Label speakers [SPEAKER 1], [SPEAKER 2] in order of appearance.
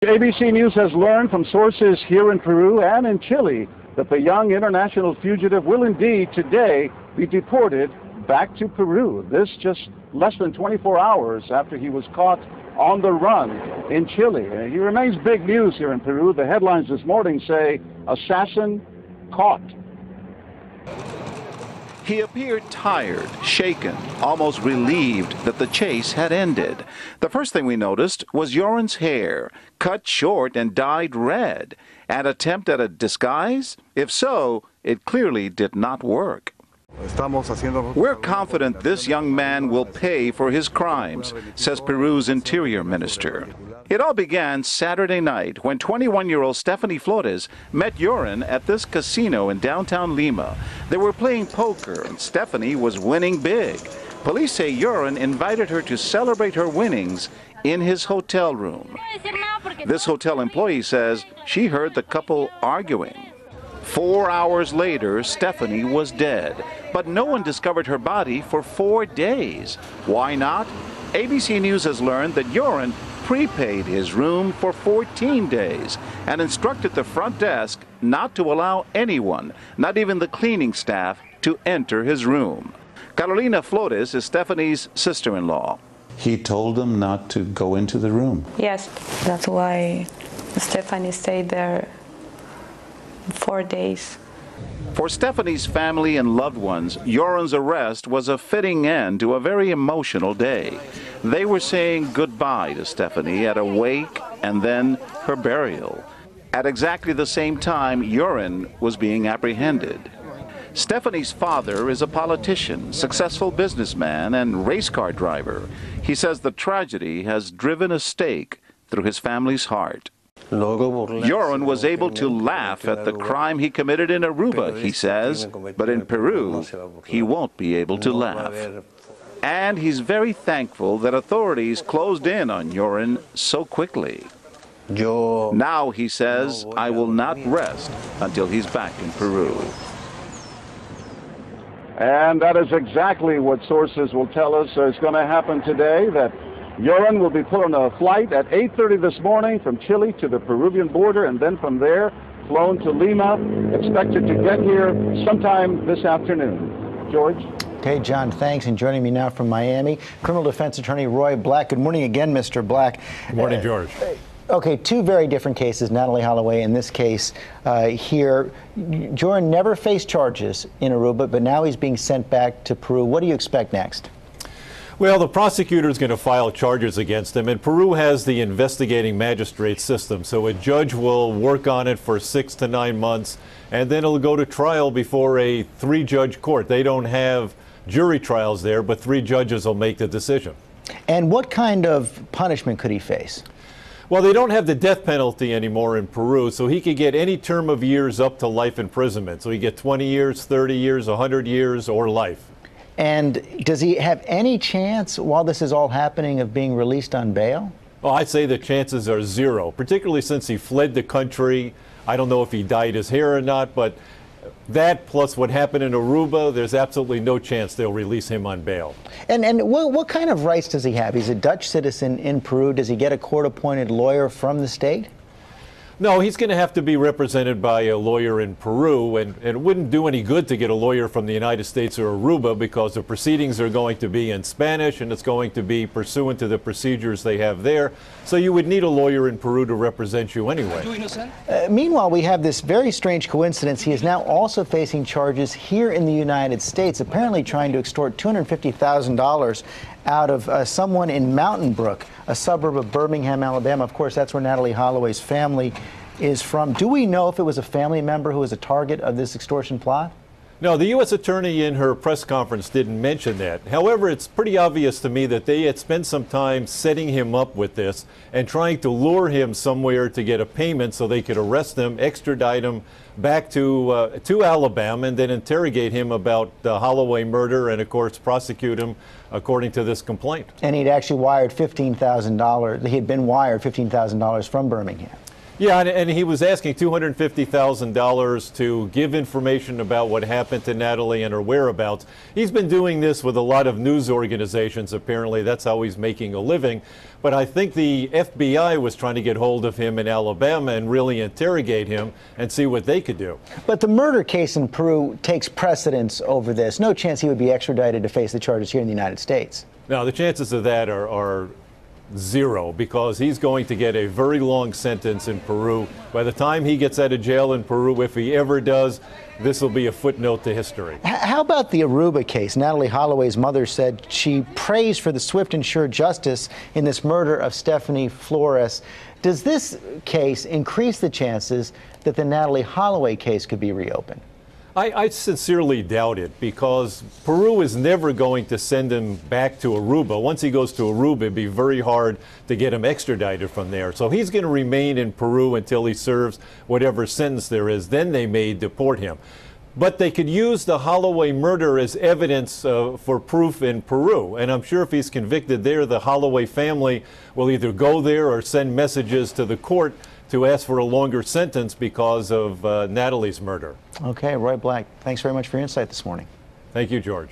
[SPEAKER 1] ABC News has learned from sources here in Peru and in Chile that the young international fugitive will indeed today be deported back to Peru. This just less than 24 hours after he was caught on the run in Chile. He remains big news here in Peru. The headlines this morning say, "Assassin caught."
[SPEAKER 2] He appeared tired, shaken, almost relieved that the chase had ended. The first thing we noticed was Joran's hair, cut short and dyed red. An attempt at a disguise? If so, it clearly did not work. We're confident this young man will pay for his crimes, says Peru's Interior Minister. It all began Saturday night when 21-year-old Stephanie Flores met Joran at this casino in downtown Lima. They were playing poker and Stephanie was winning big. Police say Joran invited her to celebrate her winnings in his hotel room. This hotel employee says she heard the couple arguing. 4 hours later, Stephanie was dead, but no one discovered her body for 4 days. Why not? ABC News has learned that Joran prepaid his room for 14 days and instructed the front desk not to allow anyone, not even the cleaning staff, to enter his room. Carolina Flores is Stephanie's sister-in-law.
[SPEAKER 3] He told them not to go into the room.
[SPEAKER 4] Yes, that's why Stephanie stayed there 4 days.
[SPEAKER 2] For Stephanie's family and loved ones, Joran's arrest was a fitting end to a very emotional day. They were saying goodbye to Stephanie at a wake and then her burial. At exactly the same time, Joran was being apprehended. Stephanie's father is a politician, successful businessman, and race car driver. He says the tragedy has driven a stake through his family's heart. Joran was able to laugh at the crime he committed in Aruba, he says, but in Peru, he won't be able to laugh. And he's very thankful that authorities closed in on Joran so quickly. Now, he says, I will not rest until he's back in Peru.
[SPEAKER 1] And that is exactly what sources will tell us is going to happen today, that Joran will be put on a flight at 8:30 this morning from Chile to the Peruvian border, and then from there flown to Lima, expected to get here sometime this afternoon. George?
[SPEAKER 5] Okay, John, thanks. And joining me now from Miami, criminal defense attorney Roy Black. Good morning again, Mr. Black.
[SPEAKER 6] Good morning, George.
[SPEAKER 5] Okay, two very different cases. Natalie Holloway in this case here. Joran never faced charges in Aruba, but now he's being sent back to Peru. What do you expect next?
[SPEAKER 6] Well, the prosecutor is going to file charges against him, and Peru has the investigating magistrate system, so a judge will work on it for 6 to 9 months, and then it'll go to trial before a 3-judge court. They don't have jury trials there, but 3 judges will make the decision. And
[SPEAKER 5] what kind of punishment could he face?
[SPEAKER 6] Well, they don't have the death penalty anymore in Peru, so he could get any term of years up to life imprisonment. So he get 20 years, 30 years, 100 years, or life.
[SPEAKER 5] And does he have any chance, while this is all happening, of being released on bail?
[SPEAKER 6] Well, I'd say the chances are 0, particularly since he fled the country. I don't know if he dyed his hair or not, but that plus what happened in Aruba, there's absolutely no chance they'll release him on bail.
[SPEAKER 5] And what kind of rights does he have? He's a Dutch citizen in Peru. Does he get a court-appointed lawyer from the state?
[SPEAKER 6] No, he's going to have to be represented by a lawyer in Peru, and it wouldn't do any good to get a lawyer from the United States or Aruba because the proceedings are going to be in Spanish and it's going to be pursuant to the procedures they have there. So you would need a lawyer in Peru to represent you anyway.
[SPEAKER 5] Meanwhile, we have this very strange coincidence. He is now also facing charges here in the United States, apparently trying to extort $250,000 out of someone in Mountain Brook, a suburb of Birmingham, Alabama. Of course, that's where Natalie Holloway's family is from. Do we know if it was a family member who was a target of this extortion plot?
[SPEAKER 6] No, the U.S. attorney in her press conference didn't mention that. However, it's pretty obvious to me that they had spent some time setting him up with this and trying to lure him somewhere to get a payment so they could arrest him, extradite him back to Alabama, and then interrogate him about the Holloway murder and, of course, prosecute him according to this complaint.
[SPEAKER 5] And he'd actually wired $15,000. He had been wired $15,000 from Birmingham.
[SPEAKER 6] Yeah, and he was asking $250,000 to give information about what happened to Natalie and her whereabouts. He's been doing this with a lot of news organizations, apparently. That's how he's making a living. But I think the FBI was trying to get hold of him in Alabama and really interrogate him and see what they could do.
[SPEAKER 5] But the murder case in Peru takes precedence over this. No chance he would be extradited to face the charges here in the United States.
[SPEAKER 6] Now, the chances of that are zero, because he's going to get a very long sentence in Peru. By the time he gets out of jail in Peru, if he ever does, this will be a footnote to history.
[SPEAKER 5] How about the Aruba case? Natalie Holloway's mother said she prays for the swift and sure justice in this murder of Stephanie Flores. Does this case increase the chances that the Natalie Holloway case could be reopened?
[SPEAKER 6] I sincerely doubt it, because Peru is never going to send him back to Aruba. Once he goes to Aruba, it'd be very hard to get him extradited from there. So he's going to remain in Peru until he serves whatever sentence there is. Then they may deport him. But they could use the Holloway murder as evidence for proof in Peru. And I'm sure if he's convicted there, the Holloway family will either go there or send messages to the court to ask for a longer sentence because of Natalie's murder.
[SPEAKER 5] Okay, Roy Black, thanks very much for your insight this morning.
[SPEAKER 6] Thank you, George.